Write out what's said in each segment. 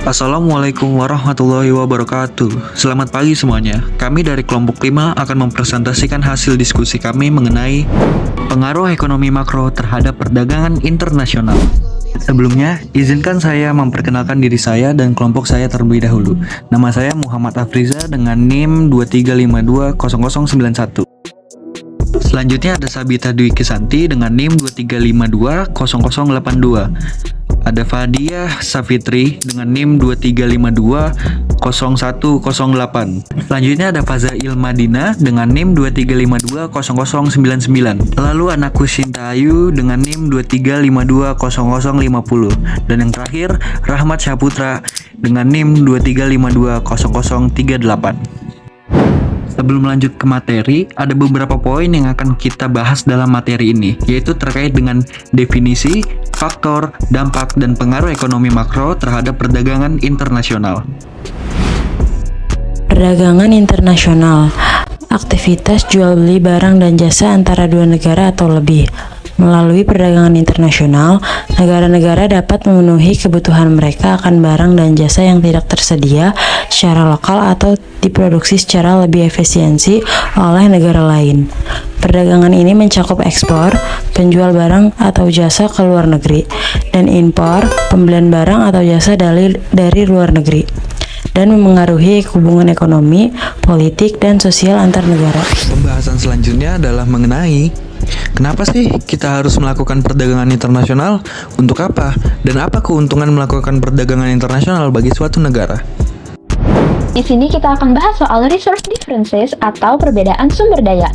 Assalamualaikum warahmatullahi wabarakatuh. Selamat pagi semuanya. Kami dari kelompok 5 akan mempresentasikan hasil diskusi kami mengenai pengaruh ekonomi makro terhadap perdagangan internasional. Sebelumnya, izinkan saya memperkenalkan diri saya dan kelompok saya terlebih dahulu. Nama saya Muhammad Afriza dengan NIM 23520091. Selanjutnya ada Sabita Dwi Kisanti dengan NIM 23520082. Ada Fadia Safitri dengan NIM 23520108. Selanjutnya ada Fazail Madina dengan NIM 23520099. Lalu Anakku Shintayu dengan NIM 23520050. Dan yang terakhir Rahmat Syaputra dengan NIM 23520038. Sebelum lanjut ke materi, ada beberapa poin yang akan kita bahas dalam materi ini, yaitu terkait dengan definisi, faktor, dampak, dan pengaruh ekonomi makro terhadap perdagangan internasional. Perdagangan internasional, aktivitas jual beli barang dan jasa antara dua negara atau lebih. Melalui perdagangan internasional, negara-negara dapat memenuhi kebutuhan mereka akan barang dan jasa yang tidak tersedia secara lokal atau diproduksi secara lebih efisiensi oleh negara lain. Perdagangan ini mencakup ekspor, penjual barang atau jasa ke luar negeri, dan impor, pembelian barang atau jasa dari luar negeri, dan memengaruhi hubungan ekonomi, politik, dan sosial antar negara. Pembahasan selanjutnya adalah mengenai kenapa sih kita harus melakukan perdagangan internasional? Untuk apa? Dan apa keuntungan melakukan perdagangan internasional bagi suatu negara? Di sini kita akan bahas soal resource differences atau perbedaan sumber daya.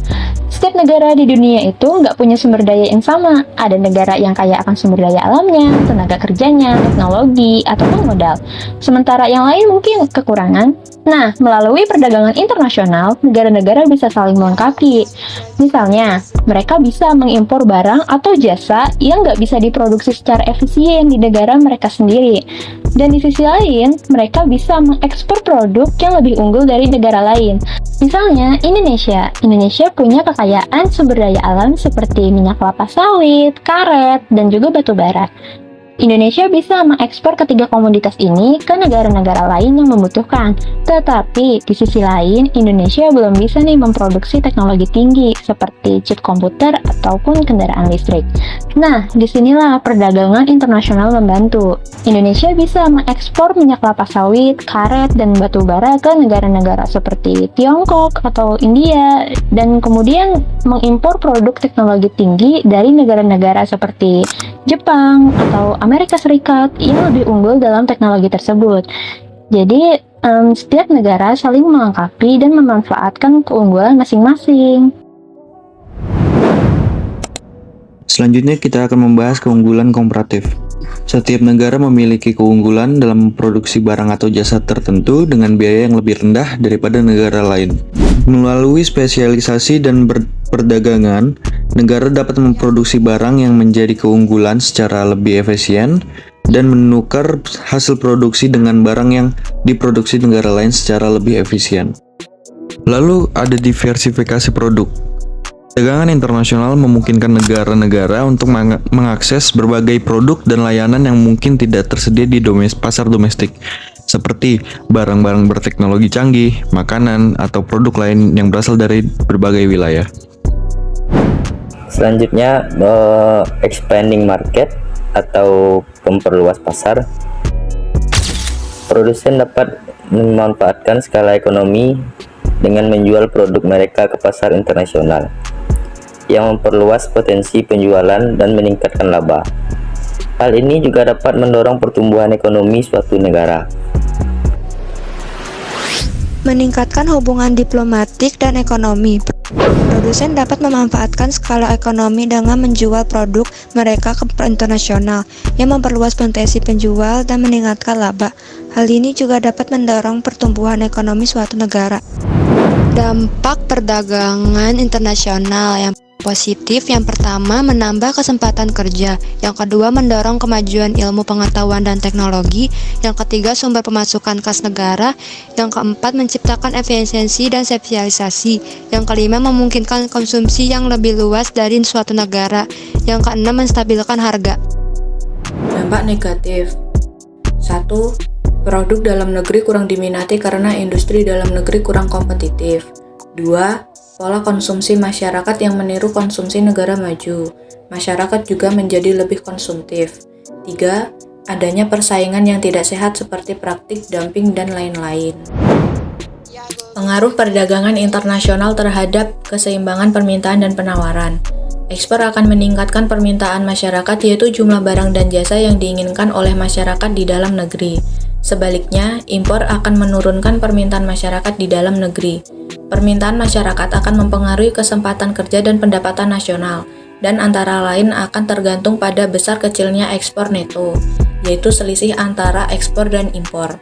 Setiap negara di dunia itu nggak punya sumber daya yang sama. Ada negara yang kaya akan sumber daya alamnya, tenaga kerjanya, teknologi, ataupun modal. Sementara yang lain mungkin kekurangan. Nah, melalui perdagangan internasional, negara-negara bisa saling melengkapi. Misalnya, mereka bisa mengimpor barang atau jasa yang nggak bisa diproduksi secara efisien di negara mereka sendiri. Dan di sisi lain, mereka bisa mengekspor produk yang lebih unggul dari negara lain. Misalnya, Indonesia punya kekayaan sumber daya alam seperti minyak kelapa sawit, karet, dan juga batu bara. Indonesia bisa mengekspor ketiga komoditas ini ke negara-negara lain yang membutuhkan. Tetapi, di sisi lain, Indonesia belum bisa nih memproduksi teknologi tinggi seperti chip komputer ataupun kendaraan listrik. Nah, disinilah perdagangan internasional membantu. Indonesia bisa mengekspor minyak kelapa sawit, karet, dan batu bara ke negara-negara seperti Tiongkok atau India, dan kemudian mengimpor produk teknologi tinggi dari negara-negara seperti Jepang atau Amerika Serikat yang lebih unggul dalam teknologi tersebut. Jadi, setiap negara saling melengkapi dan memanfaatkan keunggulan masing-masing. Selanjutnya kita akan membahas keunggulan komparatif. Setiap negara memiliki keunggulan dalam memproduksi barang atau jasa tertentu dengan biaya yang lebih rendah daripada negara lain. Melalui spesialisasi dan perdagangan, negara dapat memproduksi barang yang menjadi keunggulan secara lebih efisien dan menukar hasil produksi dengan barang yang diproduksi negara lain secara lebih efisien. Lalu ada diversifikasi produk. Perdagangan internasional memungkinkan negara-negara untuk mengakses berbagai produk dan layanan yang mungkin tidak tersedia di pasar domestik, seperti barang-barang berteknologi canggih, makanan, atau produk lain yang berasal dari berbagai wilayah. Selanjutnya, expanding market atau memperluas pasar. Produsen dapat memanfaatkan skala ekonomi dengan menjual produk mereka ke pasar internasional, yang memperluas potensi penjualan dan meningkatkan laba. Hal ini juga dapat mendorong pertumbuhan ekonomi suatu negara. Meningkatkan hubungan diplomatik dan ekonomi. Produsen dapat memanfaatkan skala ekonomi dengan menjual produk mereka ke internasional, yang memperluas potensi penjual dan meningkatkan laba. Hal ini juga dapat mendorong pertumbuhan ekonomi suatu negara. Dampak perdagangan internasional yang positif, yang pertama menambah kesempatan kerja, yang kedua mendorong kemajuan ilmu pengetahuan dan teknologi, yang ketiga sumber pemasukan kas negara, yang keempat menciptakan efisiensi dan spesialisasi, yang kelima memungkinkan konsumsi yang lebih luas dari suatu negara, yang keenam menstabilkan harga. Dampak negatif. 1. Produk dalam negeri kurang diminati karena industri dalam negeri kurang kompetitif. 2. Pola konsumsi masyarakat yang meniru konsumsi negara maju. Masyarakat juga menjadi lebih konsumtif. 3. Adanya persaingan yang tidak sehat seperti praktik dumping dan lain-lain. Pengaruh perdagangan internasional terhadap keseimbangan permintaan dan penawaran. Ekspor akan meningkatkan permintaan masyarakat, yaitu jumlah barang dan jasa yang diinginkan oleh masyarakat di dalam negeri. Sebaliknya, impor akan menurunkan permintaan masyarakat di dalam negeri. Permintaan masyarakat akan mempengaruhi kesempatan kerja dan pendapatan nasional, dan antara lain akan tergantung pada besar kecilnya ekspor neto, yaitu selisih antara ekspor dan impor.